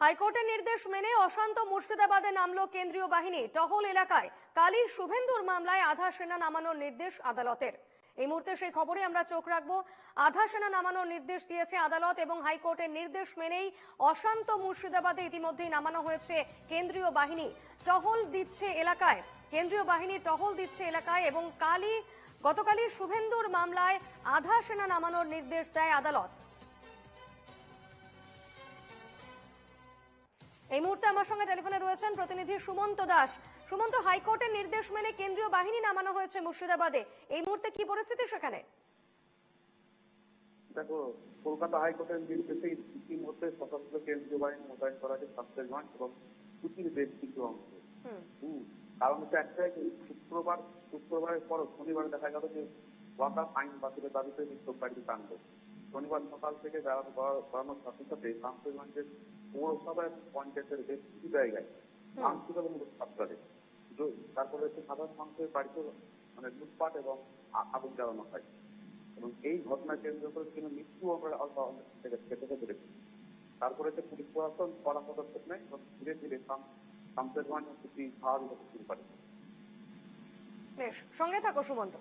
হাইকোর্টের নির্দেশ মেনে অশান্ত মুর্শিদাবাদে নামলো কেন্দ্রীয় বাহিনী। টহল এলাকায় কালী শুভেন্দুর মামলায় আধা সেনা নামানোর নির্দেশ আদালতের। এই মুহূর্তে সেই খবরে আমরা চোখ রাখবো। আধা সেনা নামানোর নির্দেশ দিয়েছে আদালত এবং হাইকোর্টের নির্দেশ মেনেই অশান্ত মুর্শিদাবাদে ইতিমধ্যেই নামানো হয়েছে কেন্দ্রীয় বাহিনী। টহল দিচ্ছে এলাকায়, কেন্দ্রীয় বাহিনী টহল দিচ্ছে এলাকায় এবং গতকালই শুভেন্দুর মামলায় আধা সেনা নামানোর নির্দেশ দেয় আদালত। এই মুহূর্তে আমার সঙ্গে টেলিফোনে রয়েছেন প্রতিনিধি সুমন্ত দাস। সুমন্ত, হাইকোর্টের নির্দেশ মেনে কেন্দ্রীয় বাহিনী নামানো হয়েছে মুর্শিদাবাদে, এই মুহূর্তে কি পরিস্থিতি সেখানে? দেখো, কলকাতা হাইকোর্টের নির্দেশে ইতিমধ্যে সশস্ত্র কেন্দ্রীয় বাহিনী মোতায়েন করা হয়েছে শান্তিগঞ্জ এবং কুচির বেশ কিছু অংশ। কারণ হচ্ছে একটাই, শুক্রবারের পর শনিবার দেখা গেল যে ওয়াকাফ আইন বাতিলের দাবিতে বিক্ষোভকারী কাণ্ড। শনিবার সকাল থেকে বাড়ানোর সাথে সাথে শান্তিগঞ্জের পৌরসভার পঞ্চায়েতের বেশ কিছু জায়গায় আন্দোলনমূলক ছাত্রারে, তারপরে হচ্ছে সাধারণ মানুষের বাড়িতে লুটপাট এবং আগুন জ্বালানো হয় এবং এই ঘটনা কেন্দ্র করে কিন্তু মৃত্যু আমরা অল্প থেকে পেতে পেরেছি। তারপরে হচ্ছে পুলিশ প্রশাসন কড়া পদক্ষেপ নেয় এবং ধীরে ধীরে শামশেরগঞ্জ স্বাভাবিক শুরু করে। বেশ, সঙ্গে থাকো সুমন্ত।